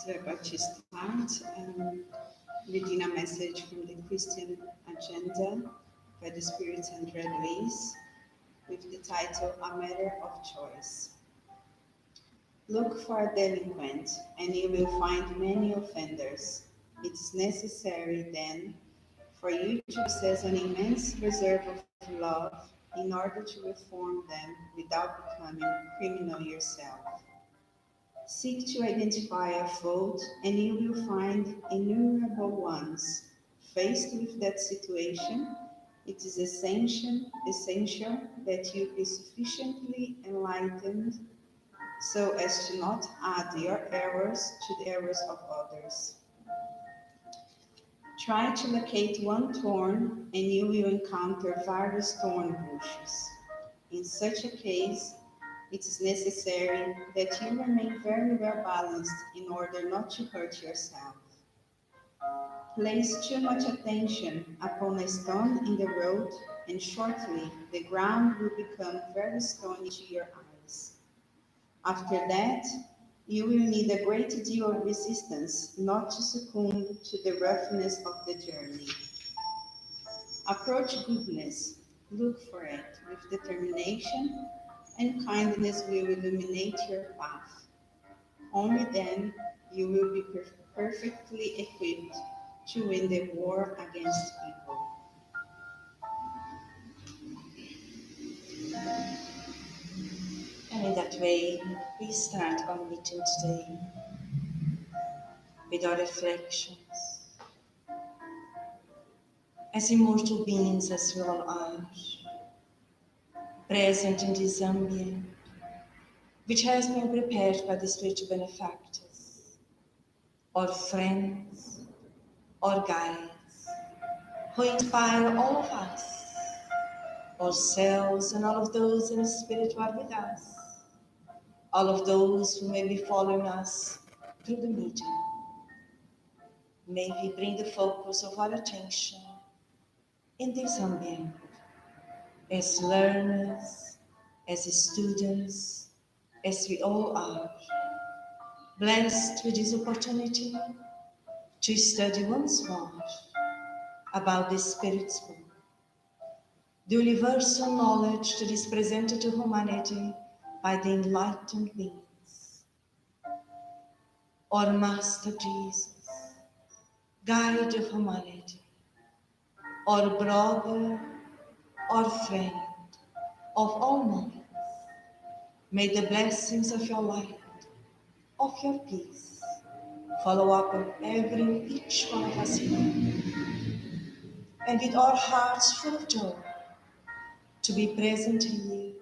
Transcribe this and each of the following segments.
we're about to start reading a message from the Christian Agenda by the Spirits and Red Ways with the title A Matter of Choice. Look for a delinquent, and you will find many offenders. It is necessary, then, for you to possess an immense reserve of love in order to reform them without becoming criminal yourself. Seek to identify a fault, and you will find innumerable ones. Faced with that situation, it is essential that you be sufficiently enlightened so as to not add your errors to the errors of others. Try to locate one thorn, and you will encounter various thorn bushes. In such a case, it is necessary that you remain very well balanced in order not to hurt yourself. Place too much attention upon a stone in the road, and shortly the ground will become very stony to your eyes. After that, you will need a great deal of resistance not to succumb to the roughness of the journey. Approach goodness, look for it with determination, and kindness will illuminate your path. Only then you will be perfectly equipped to win the war against people. And in that way, we start our meeting today with our reflections. As immortal beings as we all are, present in this ambient, which has been prepared by the spiritual benefactors, or friends, or guides, who inspire all of us, ourselves and all of those in the spirit who are with us, all of those who may be following us through the meeting. May we bring the focus of our attention in this ambient, as learners, as students, as we all are, blessed with this opportunity to study once more about the Spirit's book, the universal knowledge that is presented to humanity by the enlightened beings. Our Master Jesus, guide of humanity, our brother, our friend of all moments, may the blessings of your light, of your peace, follow up on each one of us here, and with our hearts full of joy to be present here,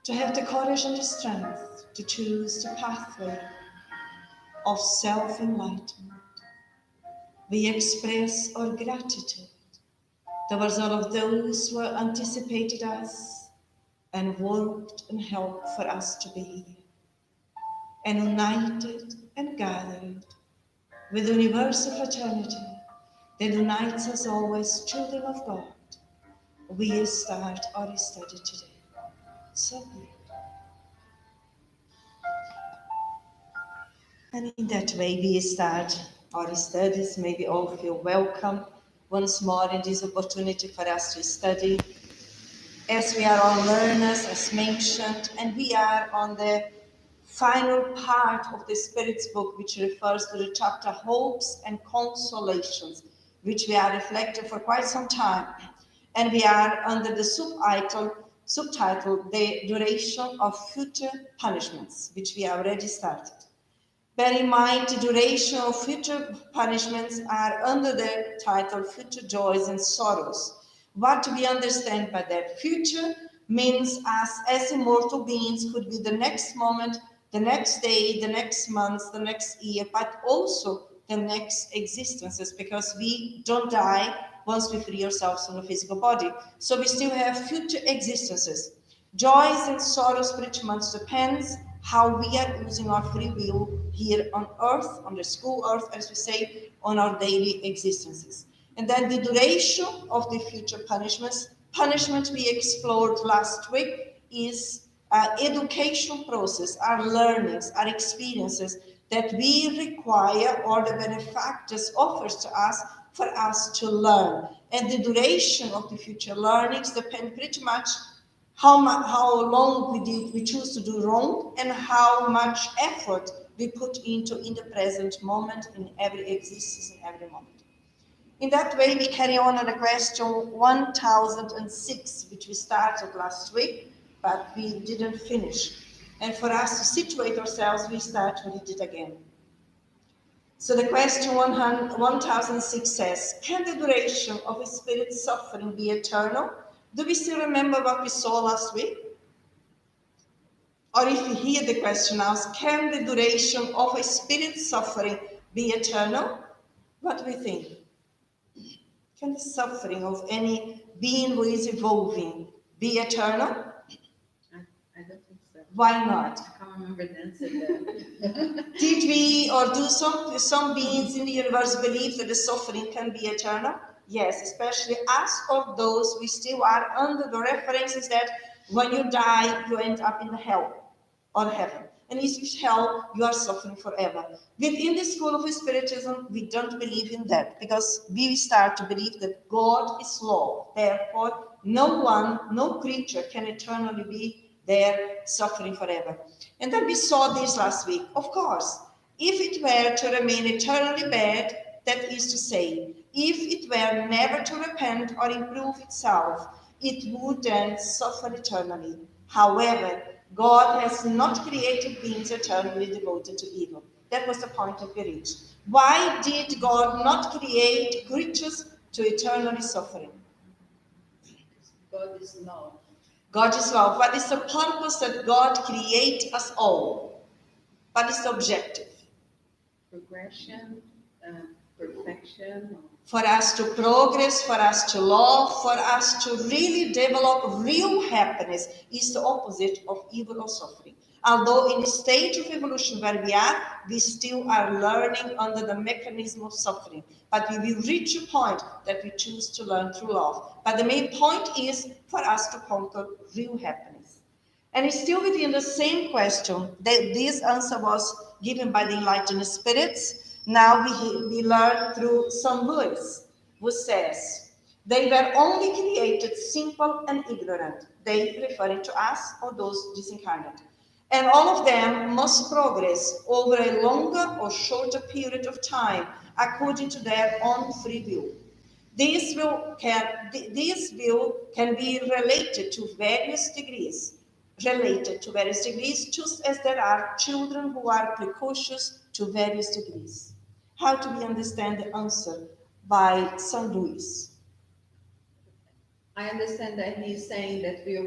to have the courage and the strength to choose the pathway of self-enlightenment. We express our gratitude towards all of those who anticipated us and worked and helped for us to be here, and united and gathered with the universal fraternity that unites us always children of God. We start our study today. So be it. And in that way we start our studies. May we all feel welcome once more in this opportunity for us to study. As we are all learners, as mentioned, and we are on the final part of the Spirit's book, which refers to the chapter Hopes and Consolations, which we are reflecting for quite some time. And we are under the subtitle, The Duration of Future Punishments, which we already started. Bear in mind, the duration of future punishments are under the title Future Joys and Sorrows. What do we understand by that? Future means us as immortal beings could be the next moment, the next day, the next month, the next year, but also the next existences, because we don't die once we free ourselves from the physical body. So we still have future existences. Joys and sorrows pretty much depends how we are using our free will here on earth, on the school earth, as we say, on our daily existences. And then the duration of the future punishment we explored last week is education process, our learnings, our experiences that we require or the benefactors offers to us for us to learn. And the duration of the future learnings depend pretty much how long we choose to do wrong and how much effort we put into in the present moment, in every existence, in every moment. In that way, we carry on the question 1006, which we started last week, but we didn't finish. And for us to situate ourselves, we start with it again. So the question 1006 says, can the duration of a spirit's suffering be eternal? Do we still remember what we saw last week? Or if you hear the question asked, can the duration of a spirit's suffering be eternal? What do we think? Can the suffering of any being who is evolving be eternal? I don't think so. Why not? I can't remember the answer there. Did we or do some beings in the universe believe that the suffering can be eternal? Yes, especially us or those we still are under the references that when you die, you end up in hell or heaven. And if it's hell, you are suffering forever. Within the school of Spiritism, we don't believe in that because we start to believe that God is law. Therefore, no one, no creature can eternally be there suffering forever. And then we saw this last week. Of course, if it were to remain eternally bad, that is to say, if it were never to repent or improve itself, it would then suffer eternally. However, God has not created beings eternally devoted to evil. That was the point that we reached. Why did God not create creatures to eternally suffering? God is love. God is love. What is the purpose that God create us all? What is the objective? Progression, perfection. For us to progress, for us to love, for us to really develop real happiness is the opposite of evil or suffering. Although in the stage of evolution where we still are learning under the mechanism of suffering. But we will reach a point that we choose to learn through love. But the main point is for us to conquer real happiness. And it's still within the same question. This answer was given by the Enlightened Spirits. Now we learn through some words, who says, they were only created simple and ignorant. They referring to us or those disincarnate. And all of them must progress over a longer or shorter period of time according to their own free will. This will can be related to various degrees, just as there are children who are precocious to various degrees. How do we understand the answer by St. Louis? I understand that he's saying that we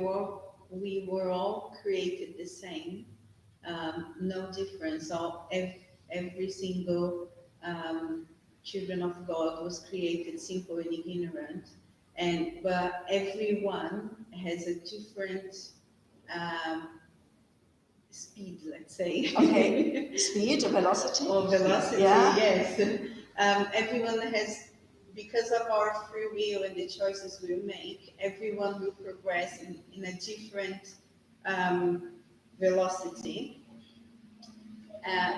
were all created the same, no difference. So every single children of God was created simple and ignorant, but everyone has a different speed, let's say. Okay, speed or velocity? Or velocity, yeah. Yes. Everyone has, because of our free will and the choices we make, everyone will progress in a different velocity.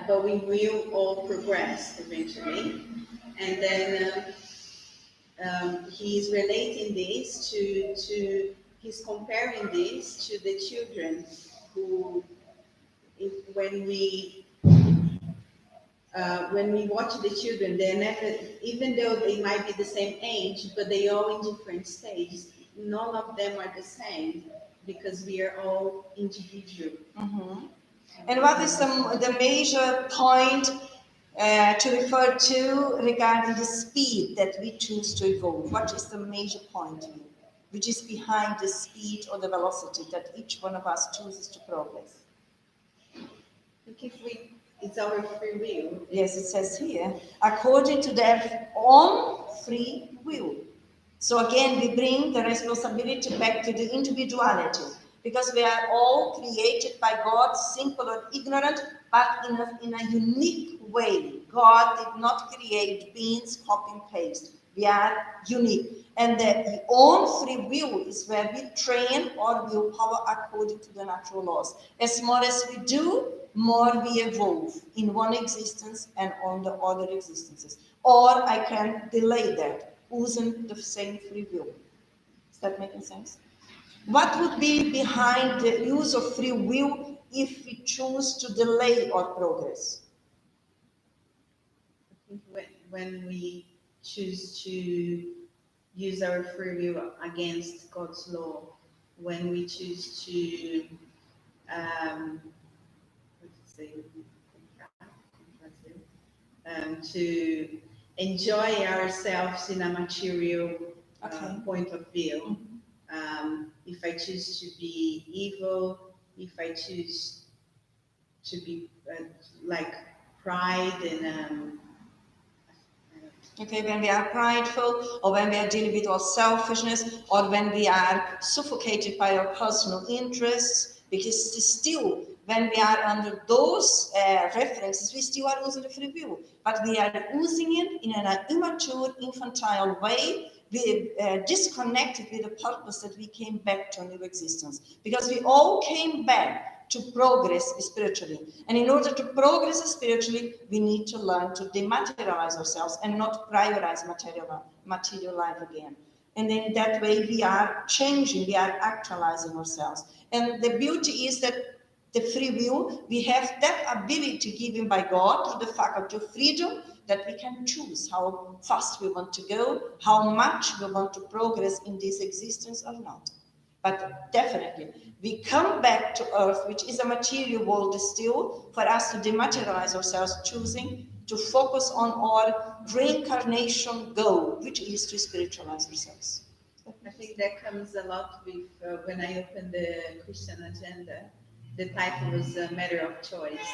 But we will all progress eventually. And then he's relating this he's comparing this to the children who, when we watch the children, they're never, even though they might be the same age, but they all in different stages. None of them are the same because we are all individual. Mm-hmm. And what is the major point to refer to regarding the speed that we choose to evolve? What is the major point which is behind the speed or the velocity that each one of us chooses to progress? It's our free will. Yes, it says here, according to their own free will. So again, we bring the responsibility back to the individuality, because we are all created by God, simple or ignorant, but in a unique way. God did not create beings copy and paste. We are unique. And the own free will is where we train our willpower according to the natural laws. As more as we do, more we evolve in one existence and on the other existences. Or I can delay that using the same free will. Is that making sense? What would be behind the use of free will if we choose to delay our progress? I think when we choose to use our free will against God's law, when we choose to to enjoy ourselves in a material point of view. If I choose to be evil, if I choose to be like pride and okay, when we are prideful, or when we are dealing with our selfishness, or when we are suffocated by our personal interests, because still, when we are under those references, we still are using the free will, but we are using it in an immature, infantile way. We disconnected with the purpose that we came back to a new existence, because we all came back to progress spiritually. And in order to progress spiritually, we need to learn to dematerialize ourselves and not prioritize material life again. And in that way, we are changing, we are actualizing ourselves. And the beauty is that the free will, we have that ability given by God through the faculty of freedom, that we can choose how fast we want to go, how much we want to progress in this existence or not. But definitely, we come back to Earth, which is a material world still, for us to dematerialize ourselves, choosing to focus on our reincarnation goal, which is to spiritualize ourselves. I think that comes a lot with when I opened the Christian agenda. The title was a matter of choice,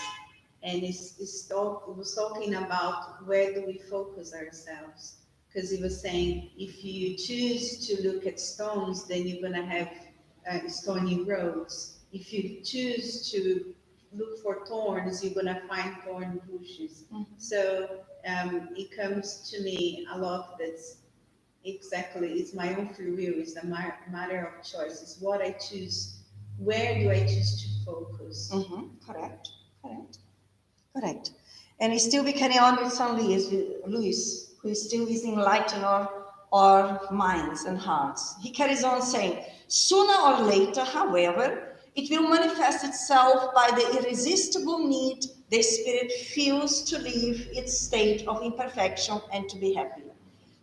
and it was talking about where do we focus ourselves. Because he was saying, if you choose to look at stones, then you're going to have stony roads. If you choose to look for thorns, you're going to find thorn bushes. Mm-hmm. So it comes to me a lot that's exactly, it's my own free will, it's a matter of choice. It's what I choose. Where do I choose to focus? Mm-hmm. Correct. And still we carry on with St. Louis, who still is enlightening our minds and hearts. He carries on saying, sooner or later, however, it will manifest itself by the irresistible need the spirit feels to leave its state of imperfection and to be happy.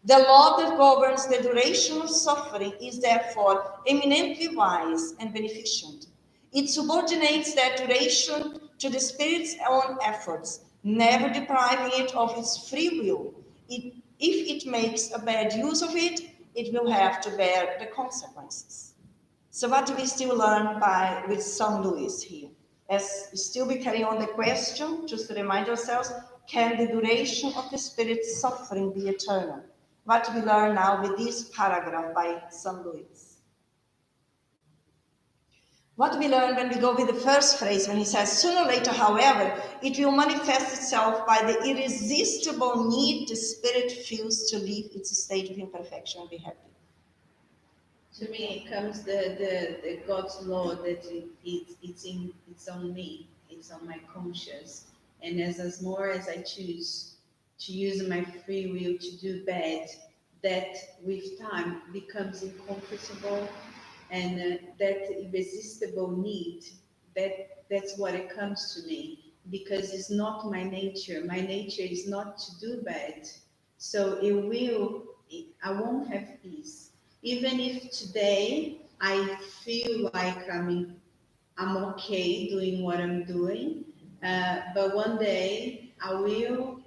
The law that governs the duration of suffering is therefore eminently wise and beneficent. It subordinates that duration to the spirit's own efforts, never depriving it of its free will. If it makes a bad use of it, it will have to bear the consequences. So what do we still learn with St. Louis here? As still we carry on the question, just to remind ourselves, can the duration of the spirit's suffering be eternal? What we learn now with this paragraph by St. Louis. What we learn when we go with the first phrase, when he says, sooner or later, however, it will manifest itself by the irresistible need the spirit feels to leave its state of imperfection and be happy. To me, it comes the God's law that it's on me, it's on my conscience, and as more as I choose to use my free will to do bad, that with time becomes uncomfortable, and that irresistible need, that's what it comes to me, because it's not my nature. My nature is not to do bad, so I won't have peace. Even if today I feel like I'm okay doing what I'm doing, but one day I will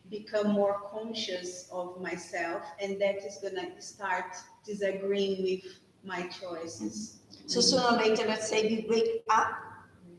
become more conscious of myself, and that is going to start disagreeing with my choices. So sooner or later, let's say we wake up,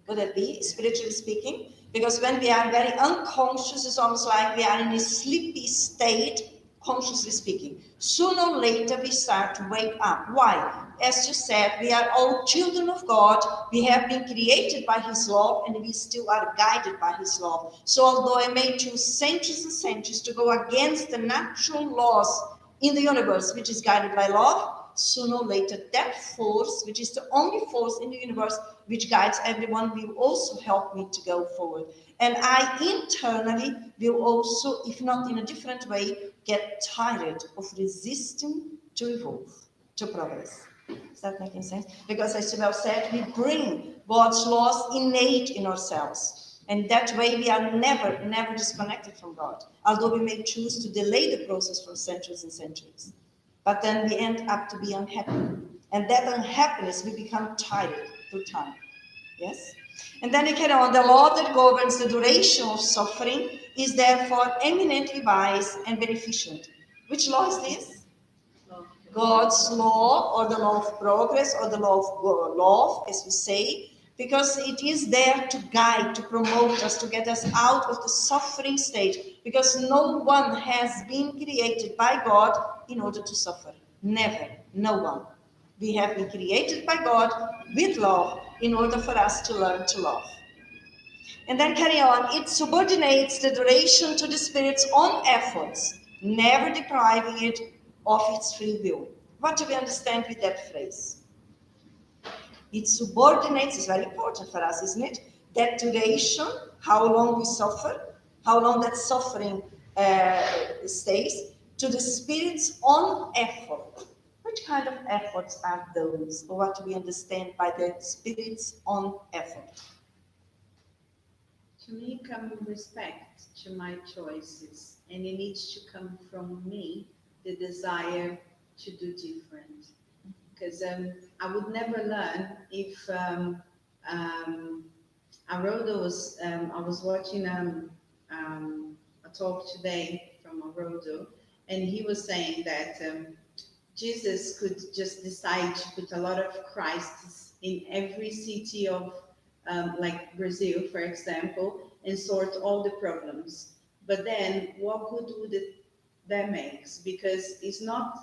would that be, spiritually speaking? Because when we are very unconscious, it's almost like we are in a sleepy state, consciously speaking. Sooner or later, we start to wake up. Why? As you said, we are all children of God. We have been created by His love, and we still are guided by His love. So although I may choose centuries and centuries to go against the natural laws in the universe, which is guided by love, sooner or later that force, which is the only force in the universe which guides everyone, will also help me to go forward. And I internally will also, if not in a different way, get tired of resisting to evolve, to progress. Is that making sense? Because as Sibel said, we bring God's laws innate in ourselves. And that way we are never disconnected from God, although we may choose to delay the process for centuries and centuries. But then we end up to be unhappy. And that unhappiness, we become tired through time. Yes? And then we carry on. The law that governs the duration of suffering is therefore eminently wise and beneficent. Which law is this? God's law, or the law of progress, or the law of love, as we say, because it is there to guide, to promote us, to get us out of the suffering state, because no one has been created by God in order to suffer. Never, no one. We have been created by God with love in order for us to learn to love. And then carry on. It subordinates the duration to the Spirit's own efforts, never depriving it of its free will. What do we understand with that phrase? It subordinates, is very important for us, isn't it? That duration, how long we suffer, how long that suffering stays, to the Spirit's own effort. Which kind of efforts are those? Or what do we understand by the Spirit's own effort? To me, come respect to my choices, and it needs to come from me, the desire to do different. Because I would never learn if Arodo was, I was watching a talk today from Arodo, and he was saying that Jesus could just decide to put a lot of Christs in every city of, like Brazil, for example, and sort all the problems. But then what good would that make? Because it's not,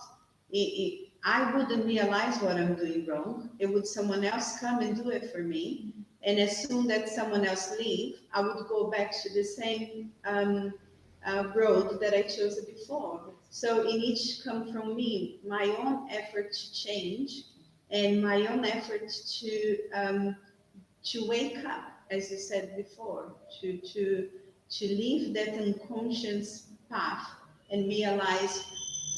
I wouldn't realize what I'm doing wrong. It would someone else come and do it for me. And as soon as someone else leave, I would go back to the same road that I chose before. So it needs to come from me, my own effort to change, and my own effort to wake up, as you said before, to leave that unconscious path and realize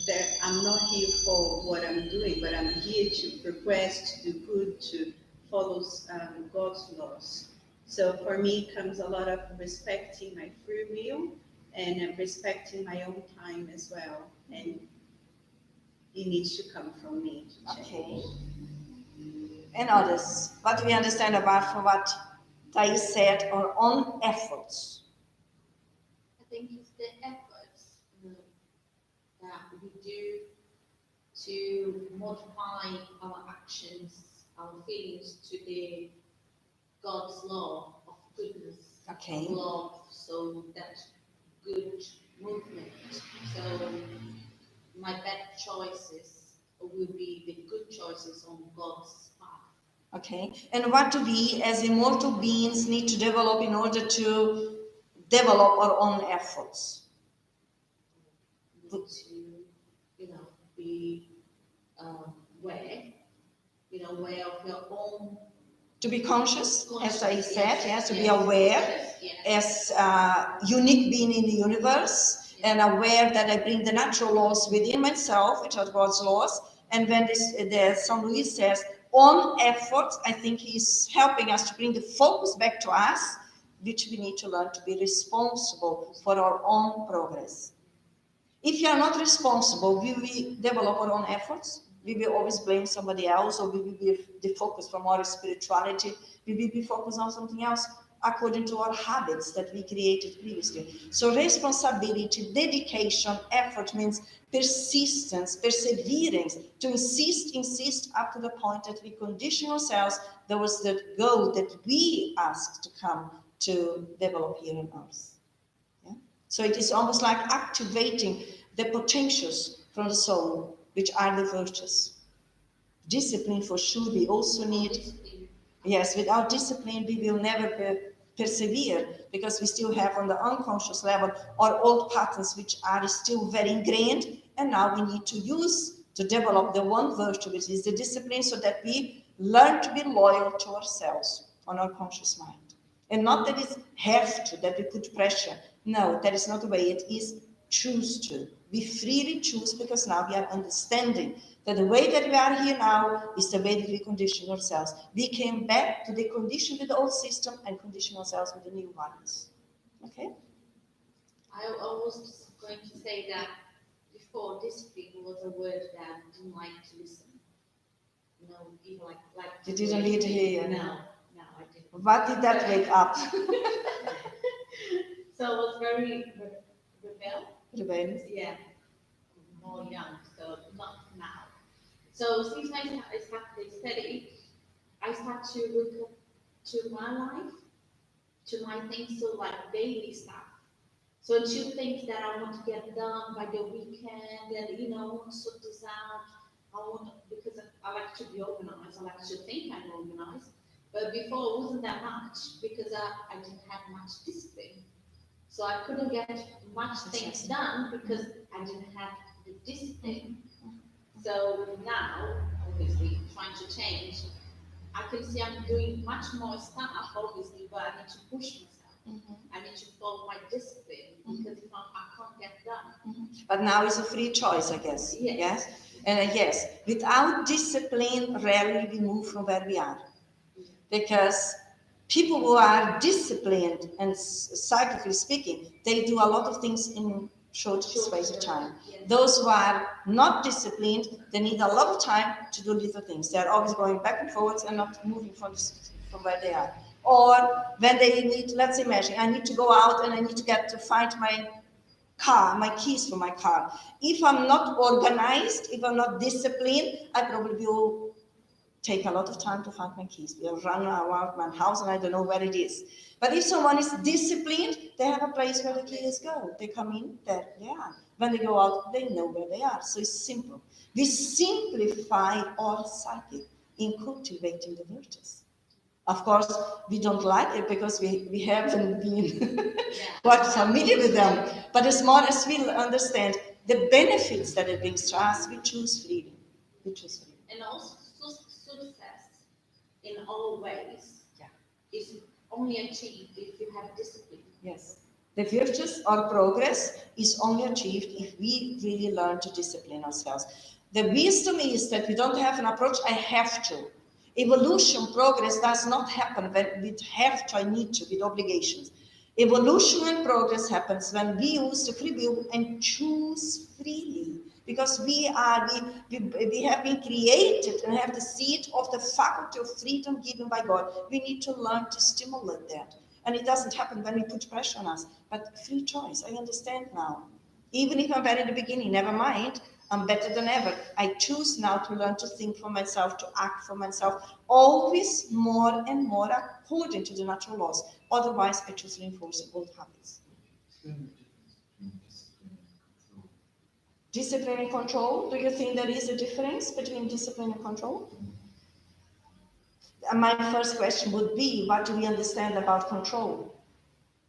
that I'm not here for what I'm doing, but I'm here to progress, to do good, to follow God's laws. So for me comes a lot of respecting my free will and respecting my own time as well. And it needs to come from me to change. Okay. And others, what do we understand about from what Thais said, our own efforts? I think it's the efforts that we do to modify our actions, our feelings to the God's law of goodness, Okay. of love, so that good movement. So my bad choices will be the good choices on God's path. Okay. And what do we as immortal beings need to develop in order to develop our own efforts? To, be aware of your own. To be conscious, as I said, yes, to be yes, aware yes. as a unique being in the universe, and aware that I bring the natural laws within myself, which are God's laws. And when St. Louis says, on effort, I think he's helping us to bring the focus back to us, which we need to learn to be responsible for our own progress. If you are not responsible, will we develop our own efforts? We will always blame somebody else, or we will be defocused from our spirituality. We will be focused on something else according to our habits that we created previously. So responsibility, dedication, effort means persistence, perseverance, to insist up to the point that we condition ourselves towards the goal that we asked to come to develop here on earth. Yeah? So it is almost like activating the potentials from the soul, which are the virtues. Discipline, for sure, we also need. Yes, without discipline, we will never persevere, because we still have on the unconscious level our old patterns, which are still very ingrained, and now we need to develop the one virtue, which is the discipline, so that we learn to be loyal to ourselves on our conscious mind. And not that it's have to, that we put pressure. No, that is not the way. It is choose to. We freely choose, because now we are understanding that the way that we are here now is the way that we condition ourselves. We came back to the condition with the old system and condition ourselves with the new ones. Okay? I was going to say that before, discipline was a word that I didn't like to listen. No, even like You didn't need to hear. No, I didn't. What did that wake up? So I was very Rebellious. yeah, more young, so not now. So since I started study, I start to look up to my life, to my things, so like daily stuff. So two things that I want to get done by the weekend, and I want to sort this out. Because I like to be organized. I like to think I'm organized. But before it wasn't that much, because I didn't have much discipline. So I couldn't get much things done because I didn't have the discipline. So now, obviously, trying to change, I can see I'm doing much more stuff, obviously, but I need to push myself. I need to follow my discipline, because if not, I can't get done. But now it's a free choice, I guess. Yes. And yes, without discipline, rarely we move from where we are. Because people who are disciplined, and psychically speaking, they do a lot of things in short space of time. Yes. Those who are not disciplined, they need a lot of time to do little things. They are always going back and forwards and not moving from where they are. Or when they need, let's imagine, I need to go out and I need to find my car, my keys for my car. If I'm not organized, if I'm not disciplined, I probably will take a lot of time to find my keys. We'll run around my house and I don't know where it is. But if someone is disciplined, they have a place where the keys go. They come in, there they are. When they go out, they know where they are. So it's simple. We simplify our psyche in cultivating the virtues. Of course, we don't like it because we haven't been quite familiar with them. But as more as we understand the benefits that it brings to us, we choose freedom. And also, success in all ways is only achieved if you have discipline. Yes. The virtues or progress is only achieved if we really learn to discipline ourselves. The wisdom is that we don't have an approach, I have to. Evolution, progress does not happen when we have to, I need to, with obligations. Evolution and progress happens when we use the free will and choose freely. Because we have been created and have the seed of the faculty of freedom given by God. We need to learn to stimulate that. And it doesn't happen when we put pressure on us. But free choice, I understand now. Even if I'm bad in the beginning, never mind. I'm better than ever. I choose now to learn to think for myself, to act for myself, always more and more according to the natural laws. Otherwise, I choose reinforcing old habits. Discipline and control. Do you think there is a difference between discipline and control? And my first question would be, what do we understand about control?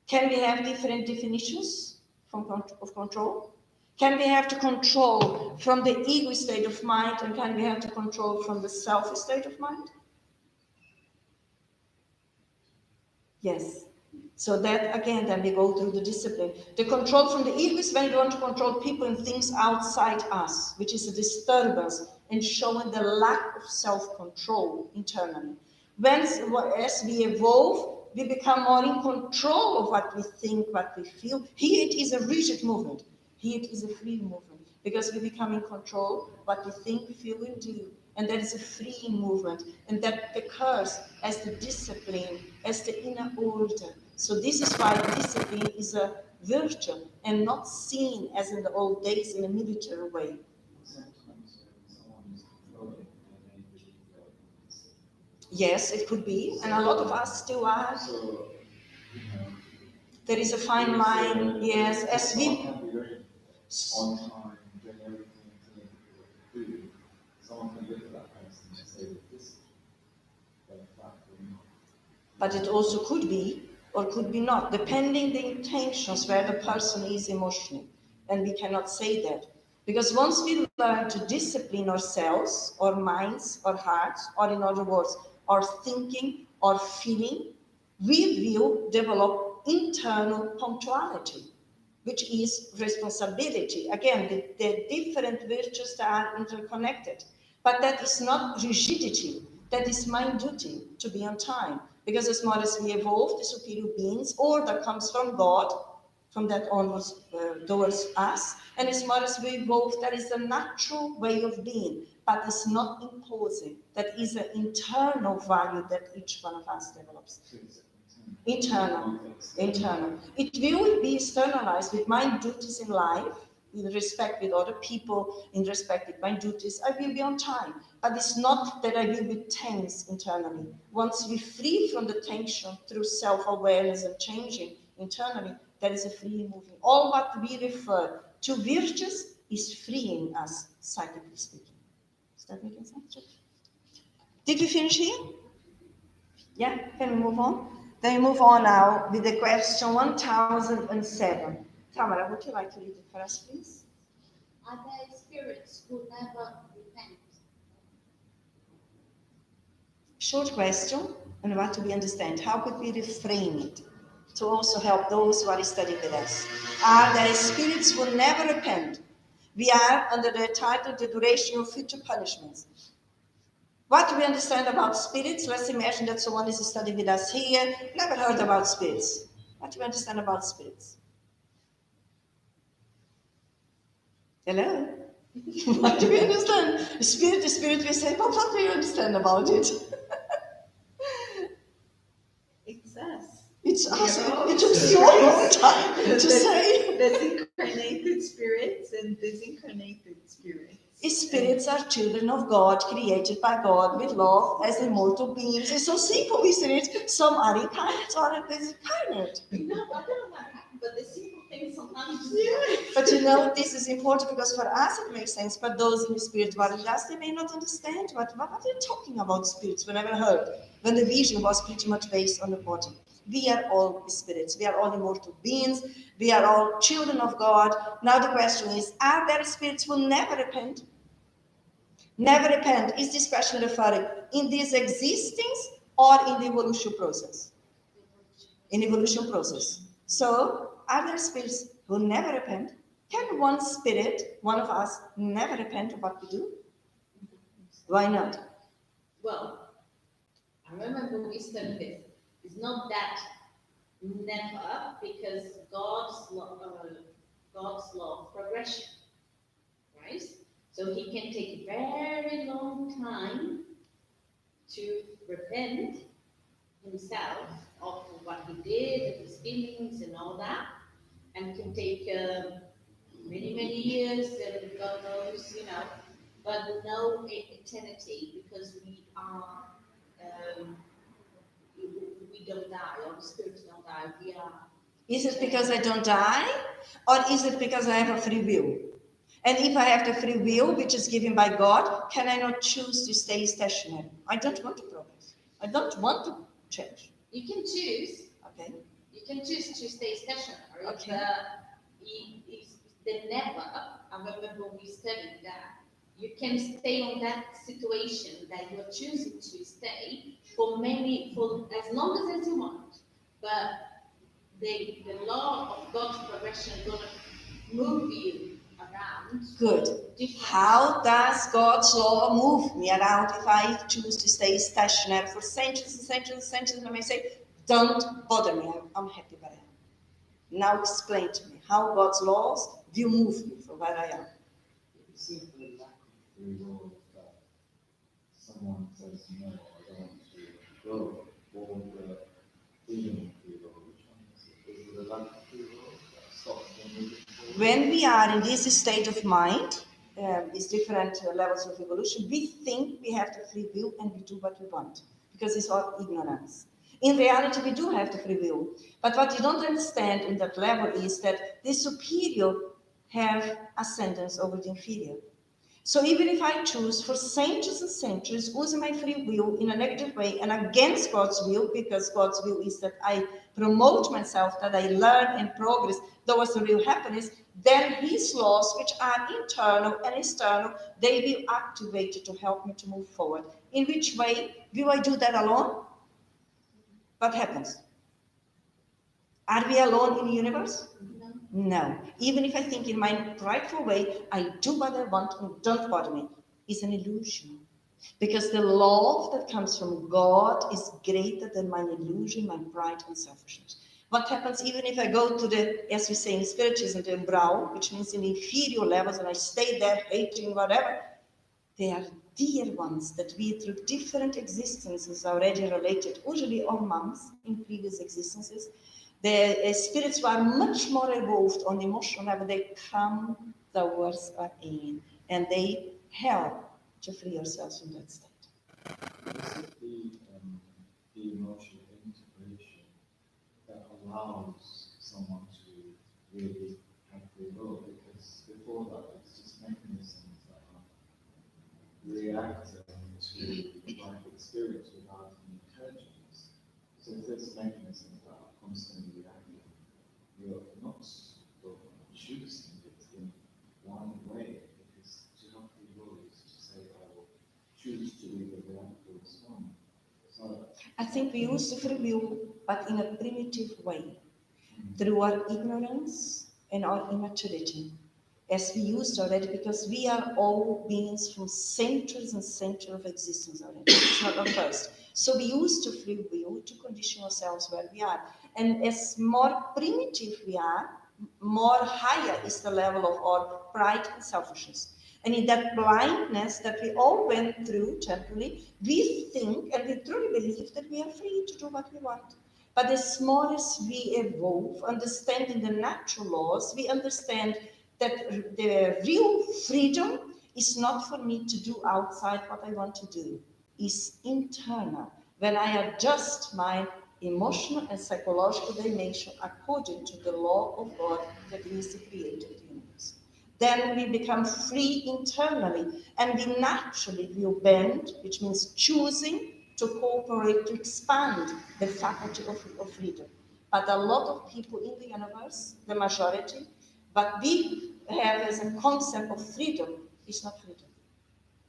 Can we have different definitions of control? Can we have to control from the ego state of mind, and can we have to control from the self state of mind? Yes. So that, again, then we go through the discipline. The control from the ego is when we want to control people and things outside us, which is a disturbance and showing the lack of self-control internally. As we evolve, we become more in control of what we think, what we feel. Here it is a rigid movement. Here it is a free movement, because we become in control what we think, feel, and do. And that is a free movement. And that occurs as the discipline, as the inner order. So this is why discipline is a virtue and not seen as in the old days in a military way. Yes, it could be. And a lot of us still are. There is a fine line, yes, as we... On time, doing everything to do. Someone can look at that person and say that this, but it also could be, or could be not, depending the intentions where the person is emotionally. And we cannot say that. Because once we learn to discipline ourselves, our minds, our hearts, or in other words, our thinking, our feeling, we will develop internal punctuality, which is responsibility. Again, the different virtues that are interconnected. But that is not rigidity. That is my duty to be on time. Because as much as we evolve, the superior beings, order comes from God, from that onwards towards us. And as much as we evolve, that is a natural way of being, but it's not imposing. That is an internal value that each one of us develops. Internal. It will be externalized with my duties in life, in respect with other people, in respect with my duties. I will be on time, but it's not that I will be tense internally. Once we free from the tension through self-awareness and changing internally, there is a free moving. All what we refer to virtues is freeing us, psychically speaking. Is that making sense? Did we finish here? Yeah, can we move on? Then we move on now with the question 1007. Tamara, would you like to read it for us, please? Are there spirits who never repent? Short question, and what do we understand? How could we reframe it to also help those who are studying with us? Are there spirits who never repent? We are under the title, The Duration of Future Punishments. What do we understand about spirits? Let's imagine that someone is studying with us here, never heard about spirits. What do we understand about spirits? Hello? What do we understand? The spirit, we say, but what do you understand about it? It's us. It's us. Yeah. It took so long time to say. There's incarnated spirits and disincarnated spirits. Spirits are children of God, created by God with love as immortal beings. It's so simple, isn't it? Some are incarnate, others disincarnate. No, I don't know, but the simple things sometimes. But you know, this is important because for us it makes sense, but those in the spirit world, just they may not understand what are you talking about spirits. We never heard when the vision was pretty much based on the body. We are all spirits. We are all immortal beings. We are all children of God. Now the question is, are there spirits who never repent? Never repent. Is this question referring in this existence or in the evolution process? In evolution process. So, are there spirits who never repent? Can one spirit, one of us, never repent of what we do? Why not? Well, I remember we studied this. It's not that never, because God's law of progression, right? So he can take a very long time to repent himself of what he did, and his feelings and all that, and can take many years, and God knows, but no eternity, because we are, we don't die, or the spirits don't die, we are. Is it because I don't die, or is it because I have a free will? And if I have the free will, which is given by God, can I not choose to stay stationary? I don't want to progress. I don't want to change. You can choose. Okay. You can choose to stay stationary. Okay. The never, I remember we studied that. You can stay on that situation that you're choosing to stay for as long as you want. But the law of God's progression is going to move you around. Good. How does God's law move me around if I choose to stay stationary for centuries and centuries and centuries? And I may say, don't bother me, I'm happy where I am. Now explain to me how God's laws will move me from where I am. It's simply lack of free will that someone says, no, I don't want to go, or the feeling of free will. Which one is it? Is it a lack of free will that stops them moving forward? When we are in this state of mind, these different levels of evolution, we think we have the free will and we do what we want, because it's all ignorance. In reality, we do have the free will. But what you don't understand in that level is that the superior have ascendance over the inferior. So even if I choose for centuries and centuries, using my free will in a negative way and against God's will, because God's will is that I promote myself, that I learn and progress towards the real happiness, then his laws, which are internal and external, they will activate to help me to move forward. In which way? Will I do that alone? What happens? Are we alone in the universe? No. Even if I think in my rightful way, I do what I want and don't bother me, it's an illusion. Because the love that comes from God is greater than my illusion, my pride and selfishness. What happens even if I go to the, as we say in Spiritism, the umbral, which means in inferior levels, and I stay there hating whatever, they are dear ones that we through different existences already related, usually our moms in previous existences. The spirits who are much more evolved on the emotional level, they come towards our aid and they help to free ourselves from that state. This is the emotional integration that allows someone to really have free will, because before that it's just mechanisms that are reacting to life experience without any intelligence. So if there's mechanisms that are constantly reacting, you're not choosing it in one way, because to have free will is to say, I will choose to either react or respond. So I think we use the free will, but in a primitive way, through our ignorance and our immaturity, as we used already, because we are all beings from centuries and centuries of existence already. It's not our first. So we use the free will to condition ourselves where we are. And as more primitive we are, more higher is the level of our pride and selfishness. And in that blindness that we all went through temporarily, we think and we truly believe that we are free to do what we want. But as more as we evolve, understanding the natural laws, we understand that the real freedom is not for me to do outside what I want to do. It's internal. When I adjust my emotional and psychological dimension according to the law of God that is the creator of the universe. Then we become free internally, and we naturally will bend, which means choosing to cooperate, to expand the faculty of freedom. But a lot of people in the universe, the majority, what we have as a concept of freedom is not freedom.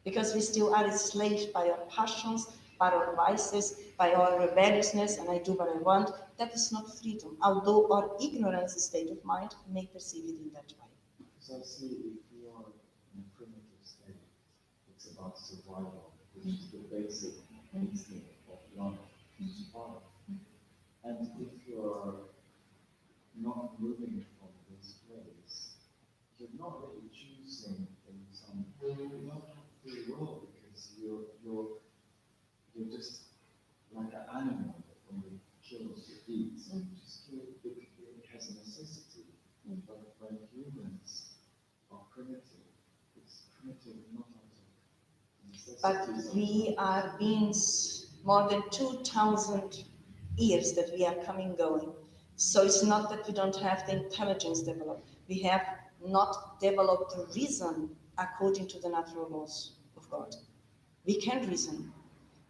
Because we still are enslaved by our passions, by our vices, by our rebelliousness, and I do what I want. That is not freedom, although our ignorance state of mind may perceive it in that way. So see, if you are in a primitive state, it's about survival, which is the basic instinct of life, survival. And if you're not moving from this place, you're not really choosing in some, you don't have free will, because you're just like an animal that when it kills to eat, just kill it because it has a necessity. But when humans are primitive, it's primitive not out of necessity. But we are beings more than 2,000 years that we are coming going. So it's not that we don't have the intelligence developed. We have not developed reason according to the natural laws of God. We can reason.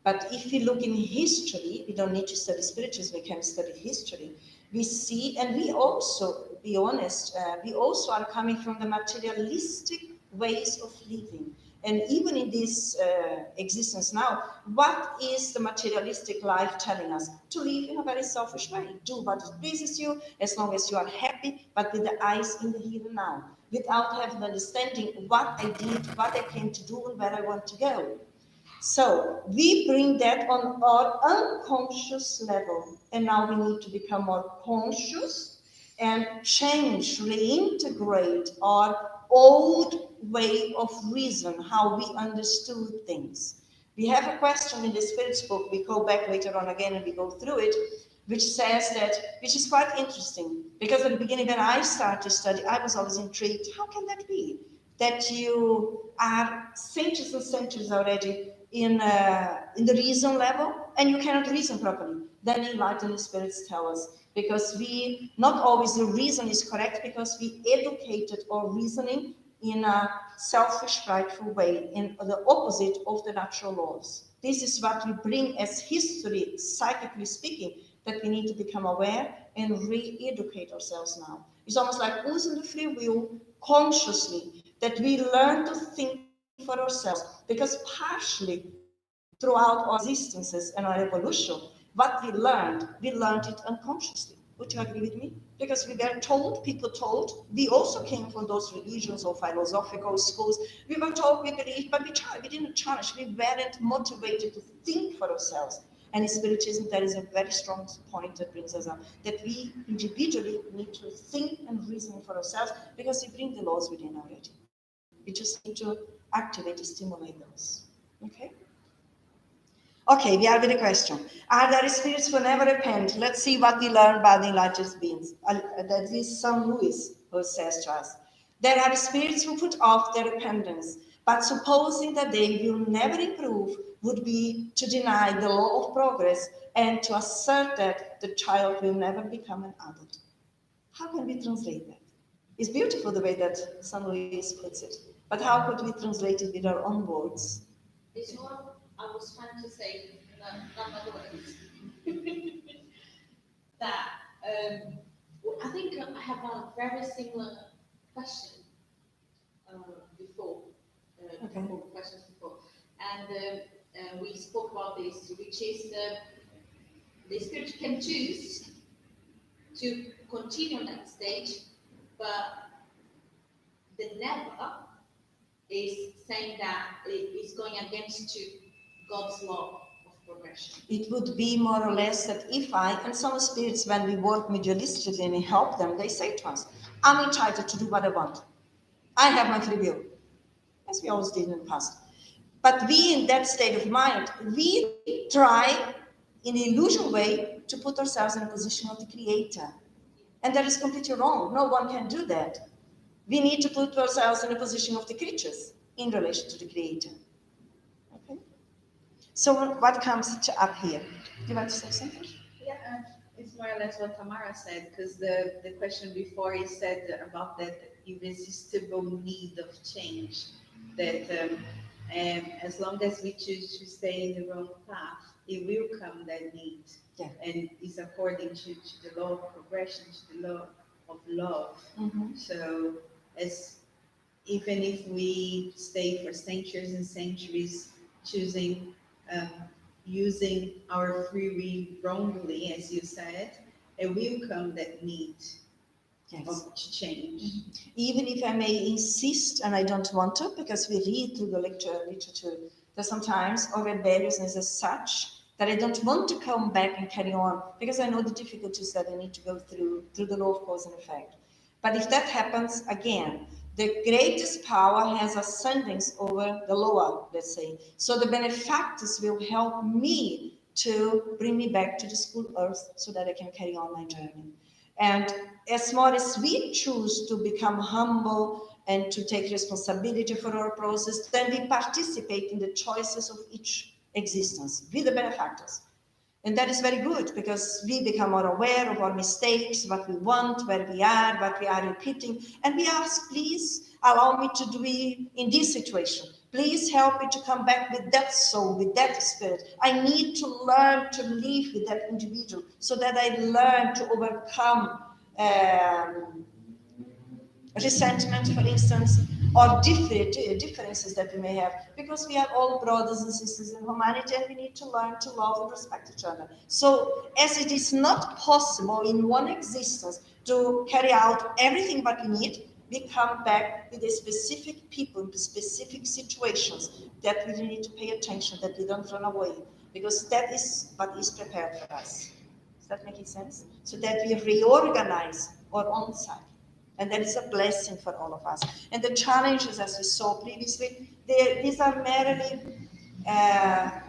But if we look in history, we don't need to study spiritism, we can study history. We see, and we also, be honest, we also are coming from the materialistic ways of living. And even in this existence now, what is the materialistic life telling us? To live in a very selfish way. Do what pleases you, as long as you are happy, but with the eyes in the here and now, without having understanding what I did, what I came to do, and where I want to go. So we bring that on our unconscious level, and now we need to become more conscious and change, reintegrate our old way of reason, how we understood things. We have a question in the Spirit's book, we go back later on again and we go through it, which says that, which is quite interesting, because at the beginning when I started to study, I was always intrigued, how can that be? That you are centuries and centuries already in the reason level, and you cannot reason properly. Then Enlightened Spirits tell us, because we, not always the reason is correct, because we educated our reasoning in a selfish, prideful way, in the opposite of the natural laws. This is what we bring as history, psychically speaking, that we need to become aware and re-educate ourselves now. It's almost like using the free will consciously, that we learn to think for ourselves, because partially throughout our existences and our evolution, what we learned it unconsciously. Would you agree with me? Because we were told, people told, we also came from those religions or philosophical schools. We were told, we believed, but we didn't challenge. We weren't motivated to think for ourselves. And in Spiritism, there is a very strong point that brings us up, that we individually need to think and reason for ourselves, because we bring the laws within already. We just need to activate and stimulate those. Okay? Okay, we are with the question. Are there spirits who never repent? Let's see what we learned by the enlightened beings. That is St. Louis who says to us. There are spirits who put off their repentance, but supposing that they will never improve would be to deny the law of progress and to assert that the child will never become an adult. How can we translate that? It's beautiful the way that St. Louis puts it, but how could we translate it with our own words? It's what I was trying to say, not my words. That I think I have a very similar question before, before questions before, and we spoke about this, which is the spirit can choose to continue on that stage, but the never is saying that it is going against God's law of progression. It would be more or less that if and some spirits, when we work medialistically and help them, they say to us, I'm entitled to do what I want. I have my free will, as we always did in the past. But we, in that state of mind, we try, in an illusion way, to put ourselves in a position of the creator. And that is completely wrong. No one can do that. We need to put ourselves in a position of the creatures in relation to the creator. Okay? So what comes up here? Do you want to say something? Yeah, it's more or less what Tamara said, because the question before is said about that irresistible need of change, that as long as we choose to stay in the wrong path, it will come that need. Yeah. And it's according to the law of progression, to the law of love. Mm-hmm. So as even if we stay for centuries and centuries choosing using our free will wrongly, as you said, it will come that need of change. Mm-hmm. Even if I may insist, and I don't want to, because we read through the literature, that sometimes our rebelliousness is such that I don't want to come back and carry on, because I know the difficulties that I need to go through the law of cause and effect. But if that happens again, the greatest power has ascendance over the lower, let's say. So the benefactors will help me to bring me back to the school earth so that I can carry on my journey. And as more as we choose to become humble and to take responsibility for our process, then we participate in the choices of each existence with the benefactors. And that is very good, because we become more aware of our mistakes, what we want, where we are, what we are repeating. And we ask, please allow me to do it in this situation. Please help me to come back with that soul, with that spirit. I need to learn to live with that individual so that I learn to overcome resentment, for instance, or differences that we may have, because we are all brothers and sisters in humanity, and we need to learn to love and respect each other. So, as it is not possible in one existence to carry out everything what we need, we come back with a specific people, in specific situations that we need to pay attention, that we don't run away, because that is what is prepared for us. Does that make sense? So that we reorganize our own side. And that is a blessing for all of us. And the challenges, as we saw previously, these are merely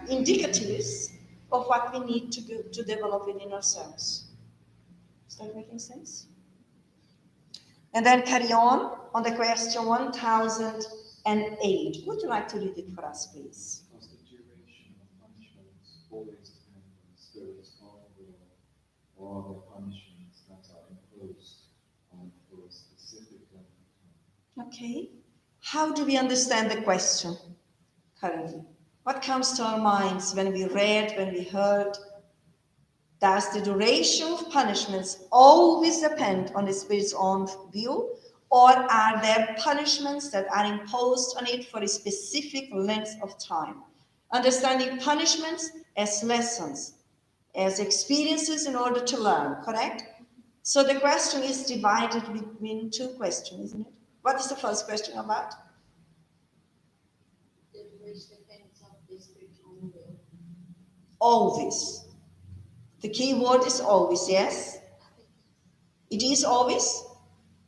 indicatives of what we need to develop within ourselves. Is that making sense? And then carry on the question 1008. Would you like to read it for us, please? Because the duration of punishments always depend on the spirit's own will or the punishments that are imposed on for a specific length of time. Okay. How do we understand the question currently? What comes to our minds when we read, when we heard? Does the duration of punishments always depend on the spirit's own view, or are there punishments that are imposed on it for a specific length of time? Understanding punishments as lessons, as experiences in order to learn, correct? So the question is divided between two questions, isn't it? What is the first question about? Which depends on the spiritual will. Always. The key word is always, yes? It is always.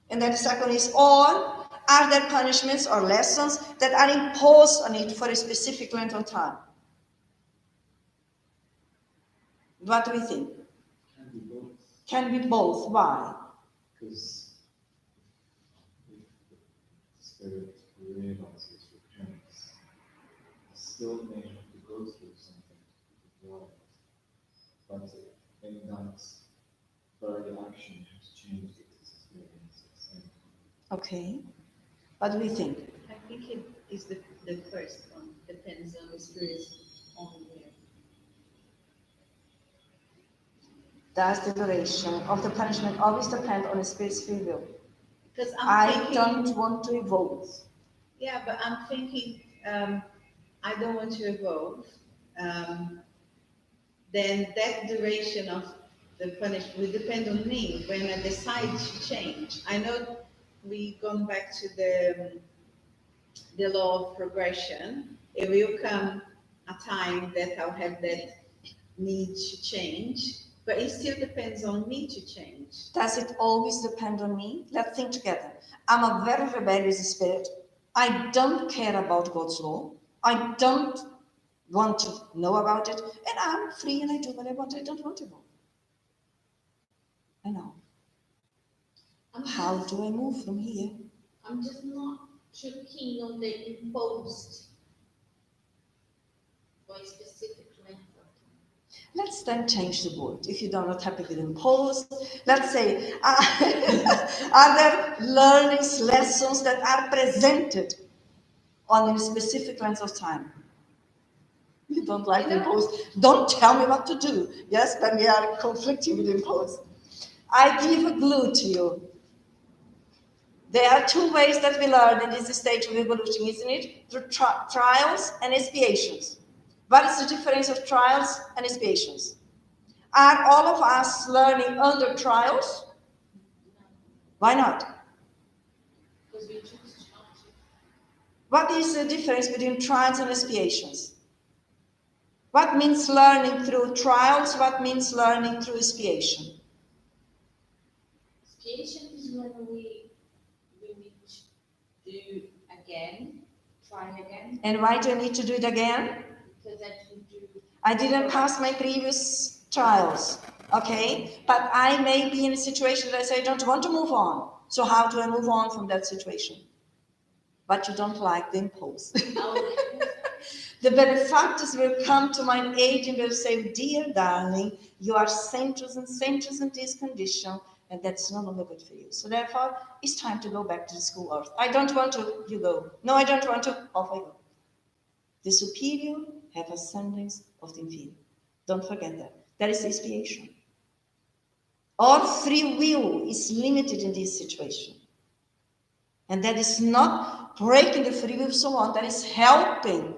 And then the second is or. Are there punishments or lessons that are imposed on it for a specific length of time? What do we think? Can be both. Can be both. Why? Because if the spirit realizes repentance, it still may have to go through something to develop it. But in that very action has changed its experience at the same time. Okay. What do we think? I think it is the first one, depends on the spirit's own will. Does the duration of the punishment always depend on the spirit's free will? Because I don't want to evolve. Yeah, but I'm thinking, I don't want to evolve. Then that duration of the punishment will depend on me when I decide to change. I know we've gone back to the law of progression. It will come a time that I'll have that need to change, but it still depends on me to change. Does it always depend on me? Let's think together. I'm a very rebellious spirit. I don't care about God's law. I don't want to know about it. And I'm free and I do what I want. I don't want to know. I know. How do I move from here? I'm just not too keen on the imposed for a specific length of time. Let's then change the word. If you're not happy with imposed, let's say, are there learnings, lessons that are presented on a specific length of time? You don't like imposed. Don't tell me what to do. Yes, when we are conflicting with imposed. I give a clue to you. There are two ways that we learn in this stage of evolution, isn't it? Through trials and expiations. What is the difference of trials and expiations? Are all of us learning under trials? Why not? Because we choose not to. What is the difference between trials and expiations? What means learning through trials? What means learning through expiation? Expiation is when we need to do again, try again, And why do I need to do it again? because that we do. I didn't pass my previous trials, okay? But I may be in a situation that I say I don't want to move on. So how do I move on from that situation? But you don't like the impulse. The benefactors will come to my aid and will say, dear darling, you are centuries and centuries in this condition, and that's no longer good for you. So therefore, it's time to go back to the school earth. I don't want to, you go. No, I don't want to, off I go. The superior have ascendance of the inferior. Don't forget that. That is expiation. Our free will is limited in this situation. And that is not breaking the free will so on, that is helping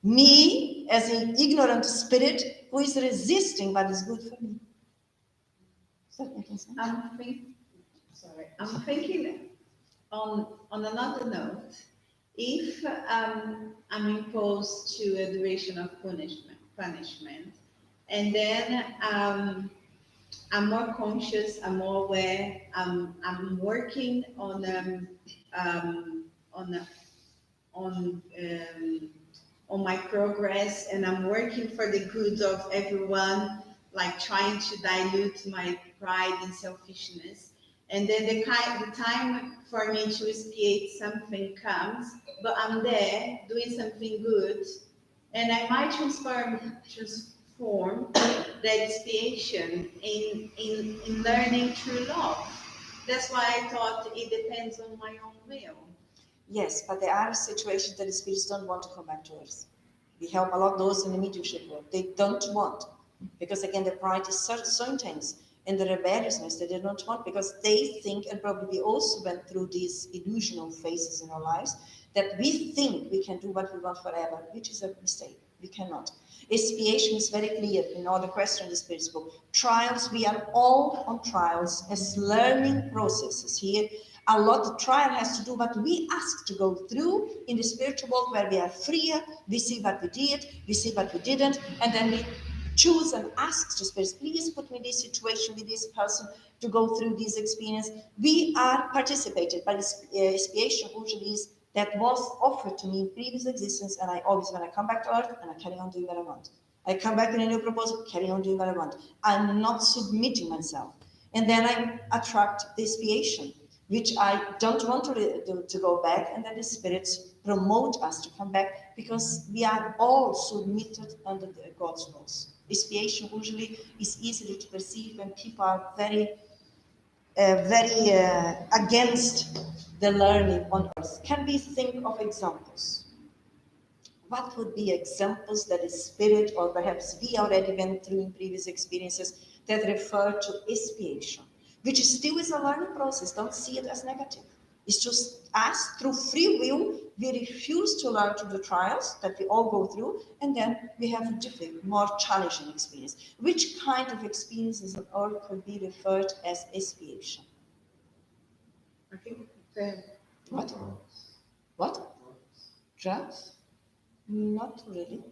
me as an ignorant spirit who is resisting what is good for me. Does that make sense? I'm thinking on another note, if I'm imposed to a duration of punishment, and then I'm more conscious, I'm more aware, I'm working on my progress, and I'm working for the good of everyone, like trying to dilute my pride and selfishness. And then the time for me to expiate something comes, but I'm there doing something good, and I might transform that expiation in learning true love. That's why I thought it depends on my own will. Yes, but there are situations that the spirits don't want to come back to Earth. We help a lot those in the mediumship world. They don't want, because again, the pride is so intense, and the rebelliousness that they don't want, because they think, and probably we also went through these illusional phases in our lives, that we think we can do what we want forever, which is a mistake. We cannot. Expiation is very clear in all the questions in the Spirit's book. Trials, we are all on trials as learning processes here. A lot of trial has to do what we ask to go through in the spiritual world, where we are freer, we see what we did, we see what we didn't, and then we choose and ask the spirits, please put me in this situation with this person to go through this experience. We are participated, but expiation usually is that was offered to me in previous existence, and I always, when I come back to Earth, and I carry on doing what I want. I come back with a new proposal, carry on doing what I want. I'm not submitting myself. And then I attract the expiation, which I don't want to go back, and then the spirits promote us to come back, because we are all submitted under God's laws. Expiation usually is easily to perceive when people are very against the learning on Earth. Can we think of examples? What would be examples that a spirit, or perhaps we already went through in previous experiences, that refer to expiation, which still is a learning process? Don't see it as negative. It's just us, through free will, we refuse to learn through the trials that we all go through, and then we have a different, more challenging experience. Which kind of experiences on Earth could be referred as expiation? I think What? What? Drugs? Not really.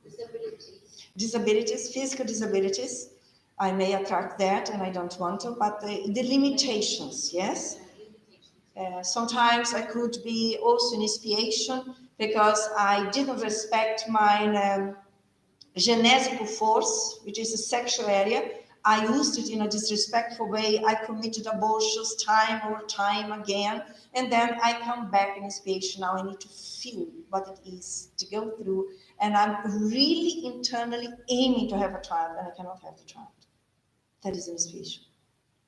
Disabilities. Disabilities, physical disabilities. I may attract that, and I don't want to, but the limitations, yes? Sometimes I could be also in expiation because I didn't respect my genesical force, which is a sexual area. I used it in a disrespectful way. I committed abortions time over time again, and then I come back in expiation. Now I need to feel what it is to go through, and I'm really internally aiming to have a child, and I cannot have the child. That is an expiation.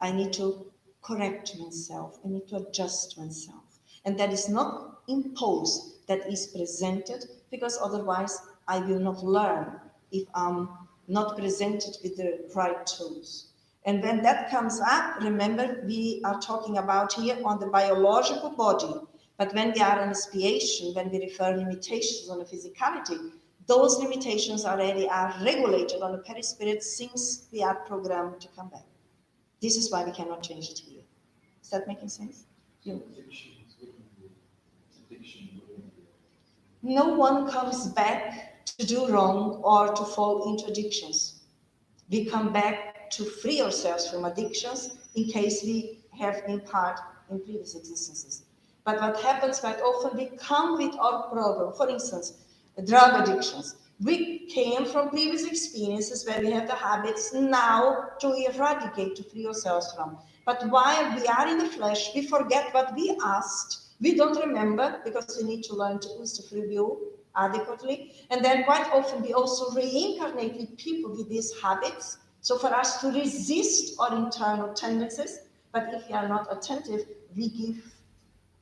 I need to correct myself. I need to adjust myself. And that is not imposed, that is presented, because otherwise I will not learn if I'm not presented with the right tools. And when that comes up, remember, we are talking about here on the biological body. But when we are on expiation, when we refer limitations on the physicality, those limitations already are regulated on the perispirit since we are programmed to come back. This is why we cannot change it here. Is that making sense? You. No one comes back to do wrong or to fall into addictions. We come back to free ourselves from addictions in case we have been part in previous existences. But what happens quite often, we come with our problem. For instance, drug addictions. We came from previous experiences where we have the habits now to eradicate, to free ourselves from. But while we are in the flesh, we forget what we asked. We don't remember because we need to learn to use the free will adequately. And then quite often we also reincarnate with people with these habits. So for us to resist our internal tendencies, but if we are not attentive, we give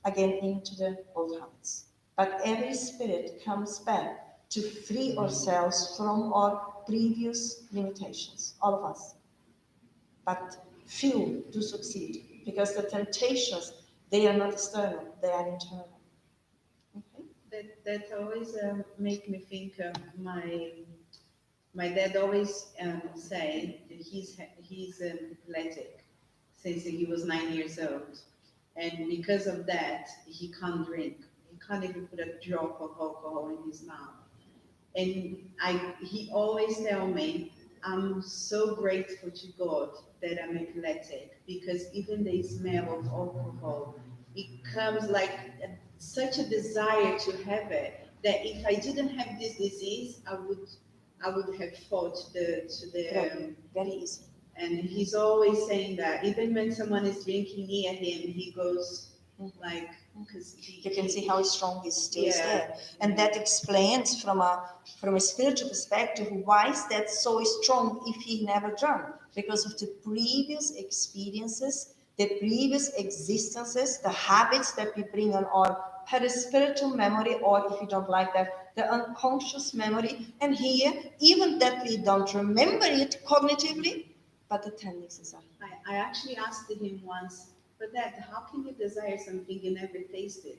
again into the old habits. But every spirit comes back to free ourselves from our previous limitations, all of us. But few do succeed, because the temptations, they are not external, they are internal. Okay? that always make me think my dad always say that he's epileptic since he was 9 years old, and because of that he can't drink. He can't even put a drop of alcohol in his mouth. And he always tell me, I'm so grateful to God that I'm epileptic, because even the smell of alcohol, it comes like such a desire to have it, that if I didn't have this disease, I would have fought to the very easy. And he's always saying that even when someone is drinking near him, he goes like, because you can see how strong his still is Yeah. there, and that explains from a spiritual perspective why is that so strong if he never drank, because of the previous experiences, the previous existences, the habits that we bring on our perispiritual memory, or if you don't like that, the unconscious memory. And here, even that we don't remember it cognitively, but the tendencies are. I actually asked him once, but Dad, how can you desire something you never tasted?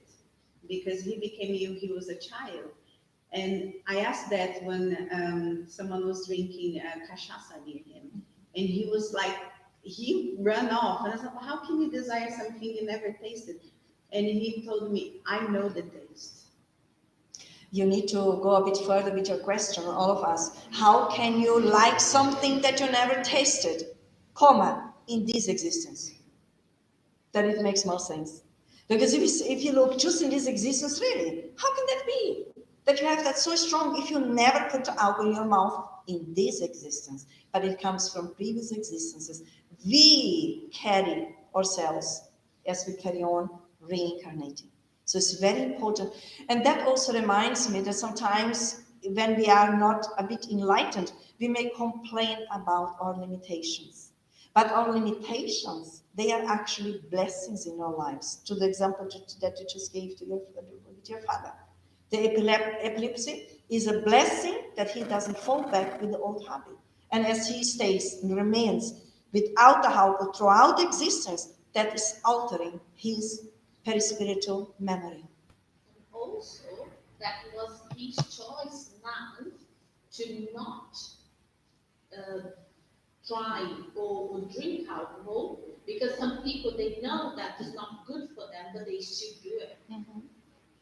Because he became you, he was a child. And I asked that when someone was drinking cachaça near him, and he was like, he ran off. And I said, well, how can you desire something you never tasted? And he told me, I know the taste. You need to go a bit further with your question, all of us. How can you like something that you never tasted, in this existence? That it makes more sense. Because if you look just in this existence, really, how can that be? That you have that so strong if you never put alcohol in your mouth in this existence, but it comes from previous existences. We carry ourselves as we carry on reincarnating. So it's very important. And that also reminds me that sometimes when we are not a bit enlightened, we may complain about our limitations. But our limitations, they are actually blessings in our lives. To the example that you just gave to your father. The epilepsy is a blessing that he doesn't fall back with the old habit. And as he stays and remains without the help throughout existence, that is altering his perispiritual memory. Also, that was his choice now to not try or drink alcohol, because some people, they know that it's not good for them, but they still do it. Mm-hmm.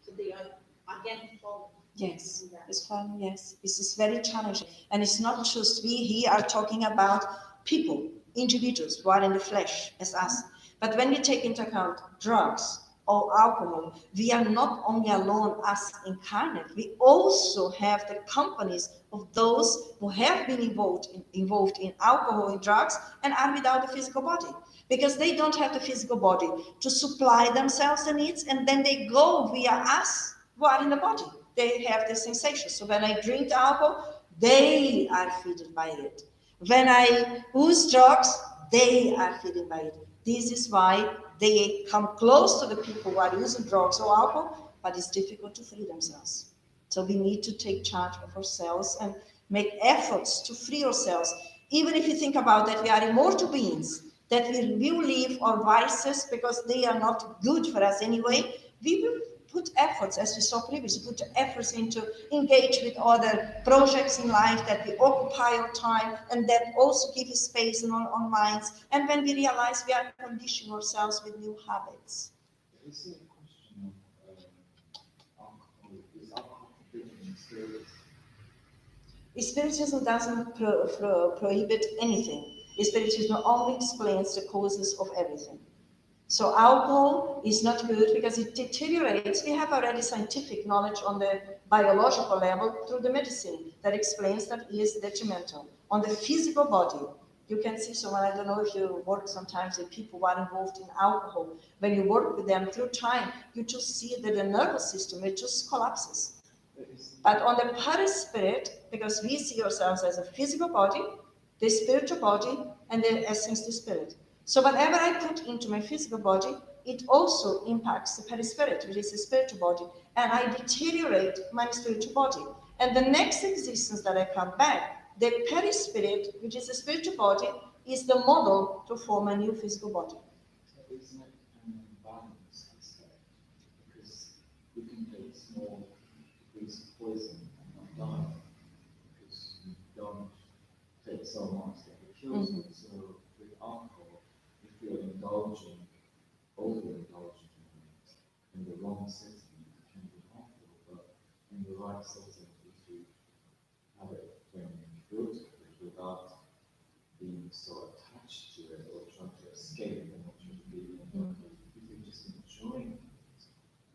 So they are again falling. Yes, it's fun. Yes, this is very challenging. And it's not just we here are talking about people, individuals who are in the flesh as us. But when we take into account drugs or alcohol, we are not only alone as incarnate, we also have the companies of those who have been involved in alcohol and drugs and are without the physical body. Because they don't have the physical body to supply themselves the needs, and then they go via us who are in the body. They have the sensation. So when I drink alcohol, they are feeded by it. When I use drugs, they are feeded by it. This is why they come close to the people who are using drugs or alcohol, but it's difficult to free themselves. So we need to take charge of ourselves and make efforts to free ourselves. Even if you think about that we are immortal beings, that we will leave our vices because they are not good for us anyway, we will put efforts, as we saw previously, put efforts into engage with other projects in life that we occupy our time and that also give us space in our minds. And when we realize we are conditioning ourselves with new habits. Is there a question of alcohol? Is alcohol forbidden in spiritism? Spiritism doesn't prohibit anything. Spiritism only explains the causes of everything. So alcohol is not good because it deteriorates. We have already scientific knowledge on the biological level through the medicine that explains that it is detrimental. On the physical body, you can see someone, I don't know if you work sometimes with people who are involved in alcohol. When you work with them through time, you just see that the nervous system, it just collapses. But on the perispirit, because we see ourselves as a physical body, the spiritual body, and the essence, the spirit. So whatever I put into my physical body, it also impacts the perispirit, which is the spiritual body, and I deteriorate my spiritual body. And the next existence that I come back, the perispirit, which is the spiritual body, is the model to form a new physical body. So isn't it an imbalance aspect? Because you can take small degrees of poison and not die, because you don't take so much that it kills you. So with alcohol, if you're indulging, overindulging in the wrong setting, it can be harmful, but in the right setting, if you have it when you go to it without being so attached to it or trying to escape and not trying to be if you're just enjoying it,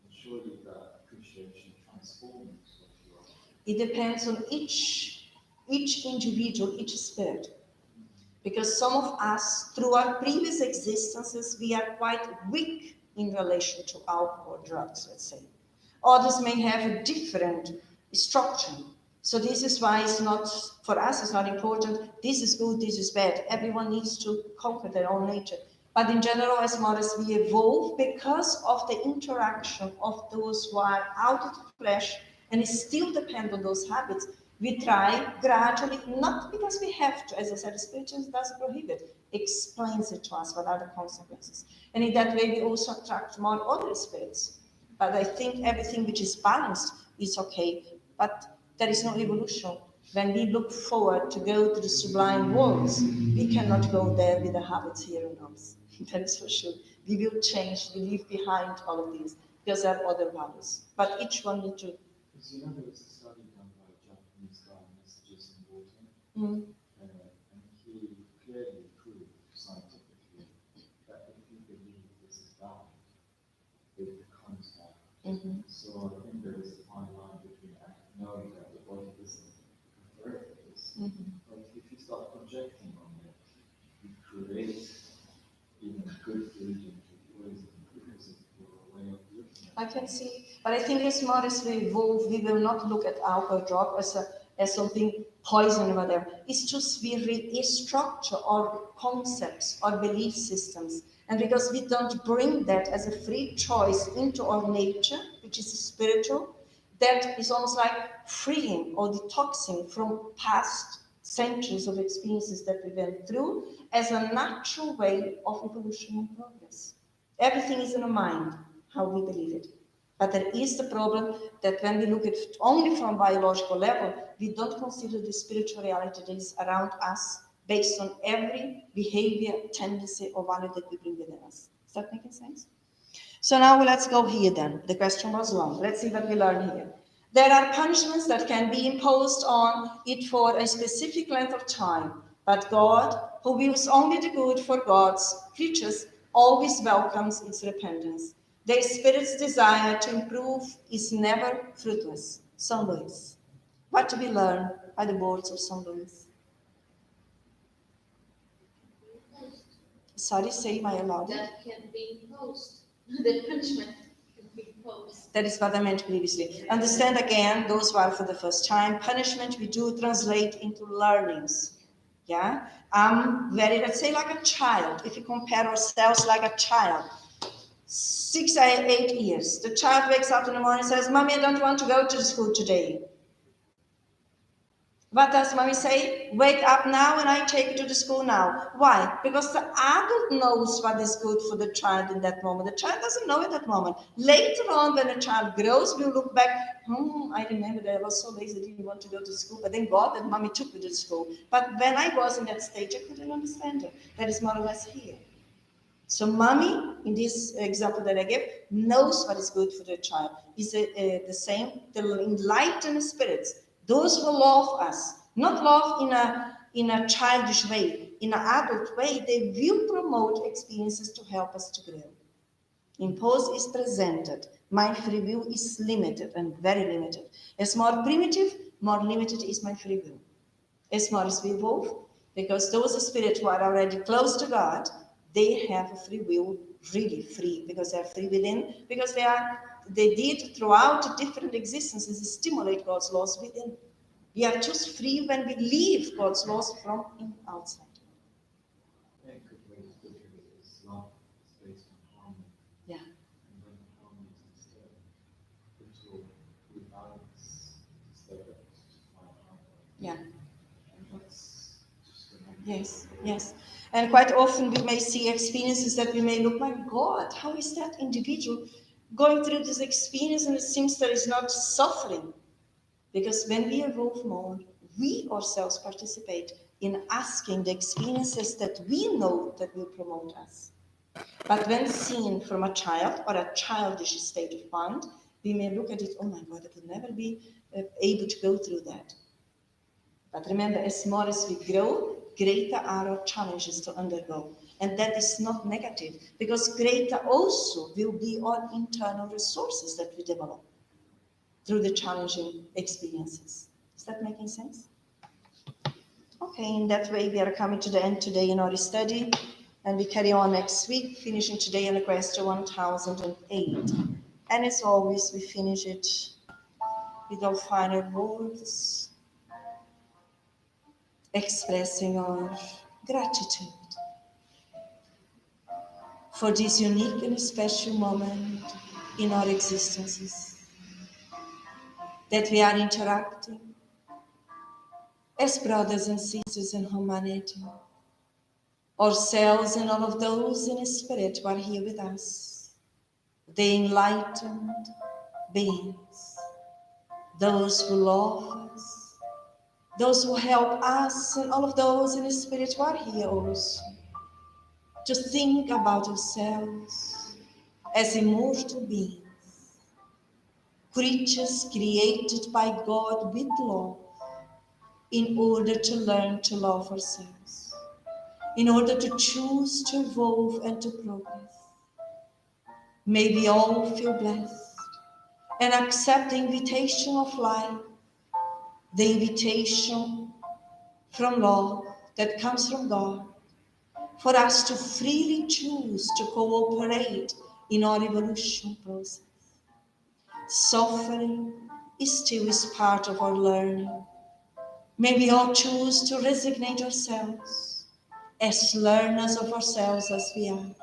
and surely that appreciation transforms what you are. It depends on each individual, each spirit. Because some of us, through our previous existences, we are quite weak in relation to alcohol or drugs, let's say. Others may have a different structure. So this is why it's not, for us, it's not important, this is good, this is bad. Everyone needs to conquer their own nature. But in general, as more as we evolve, because of the interaction of those who are out of the flesh and still depend on those habits, we try gradually, not because we have to, as I said, the Spiritism doesn't prohibit, explains it to us what are the consequences. And in that way, we also attract more other spirits. But I think everything which is balanced is okay, but there is no evolution. When we look forward to go to the sublime worlds, we cannot go there with the habits here on earth. That is for sure. We will change, we leave behind all of these, because there are other values. But each one needs to... Because you know there was a study done by a Japanese guy, Messages in Water, and he clearly proved scientifically that if you believe this is God, it becomes God. So I think there is a fine line between knowing that the body isn't correct, but if you start projecting on it, you create even good food into poison because of your way of looking at it. I can see, but I think as more as we evolve, we will not look at alcohol drug as something poison or whatever. It's just we restructure our concepts, our belief systems. And because we don't bring that as a free choice into our nature, which is spiritual, that is almost like freeing or detoxing from past centuries of experiences that we went through as a natural way of evolution and progress. Everything is in the mind, how we believe it. But there is the problem that when we look at it only from biological level, we don't consider the spiritual reality that is around us based on every behavior, tendency, or value that we bring within us. Is that making sense? So now let's go here then. The question was long. Let's see what we learn here. There are punishments that can be imposed on it for a specific length of time, but God, who wills only the good for God's creatures, always welcomes its repentance. The spirit's desire to improve is never fruitless. St. Louis. What do we learn by the words of St. Louis? Sorry, say my aloud. That can be imposed. The punishment can be imposed. That is what I meant previously. Understand again, those who are for the first time, punishment we do translate into learnings. Yeah? Let's say like a child, if you compare ourselves like a child, 6 or 8 years, the child wakes up in the morning and says, Mommy, I don't want to go to school today. What does Mommy say? Wake up now and I take you to the school now. Why? Because the adult knows what is good for the child in that moment. The child doesn't know at that moment. Later on, when the child grows, we'll look back, I remember that I was so lazy, I didn't want to go to school, but thank God that Mommy took me to school. But when I was in that stage, I couldn't understand it. That is more or less here. So Mommy, in this example that I gave, knows what is good for the child. Is the same, the enlightened spirits. Those who love us, not love in a childish way, in an adult way, they will promote experiences to help us to grow. Impose is presented. My free will is limited and very limited. As more primitive, more limited is my free will. As more as we evolve, because those spirits who are already close to God, they have a free will, really free, because they're free within, because they did throughout different existences stimulate God's laws within. We are just free when we leave God's laws from outside. I think a good way to look at it is love is based on harmony. Yeah. And when harmony is disturbed, it will rebalance instead of find harmony. Yeah. And that's just the Yes, yes. And quite often we may see experiences that we may look, my God, how is that individual going through this experience and it seems there is not suffering? Because when we evolve more, we ourselves participate in asking the experiences that we know that will promote us. But when seen from a child or a childish state of mind, we may look at it, oh my God, I would never be able to go through that. But remember, as more as we grow, greater are our challenges to undergo. And that is not negative, because greater also will be our internal resources that we develop through the challenging experiences. Is that making sense? Okay, in that way we are coming to the end today in our study, and we carry on next week, finishing today in the question 1008. And as always, we finish it with our final words, expressing our gratitude. for this unique and special moment in our existences, that we are interacting as brothers and sisters in humanity, ourselves and all of those in spirit who are here with us, the enlightened beings, those who love us, those who help us, and all of those in spirit who are here also, to think about ourselves as immortal beings, creatures created by God with love, in order to learn to love ourselves, in order to choose to evolve and to progress. May we all feel blessed and accept the invitation of life, the invitation from love that comes from God, for us to freely choose to cooperate in our evolution process. Suffering still is part of our learning. May we all choose to resignate ourselves as learners of ourselves as we are.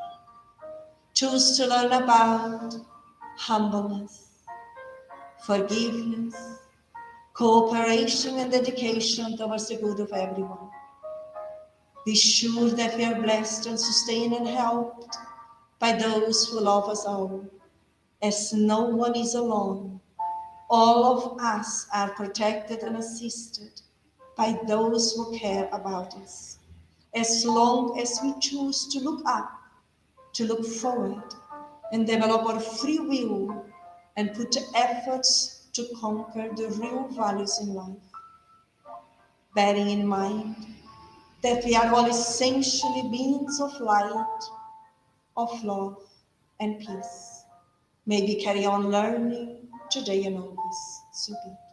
Choose to learn about humbleness, forgiveness, cooperation and dedication towards the good of everyone. Be sure that we are blessed and sustained and helped by those who love us all, as no one is alone. All of us are protected and assisted by those who care about us, as long as we choose to look up, to look forward, and develop our free will and put efforts to conquer the real values in life, bearing in mind that we are all essentially beings of light, of love, and peace. May we carry on learning today and always. So be.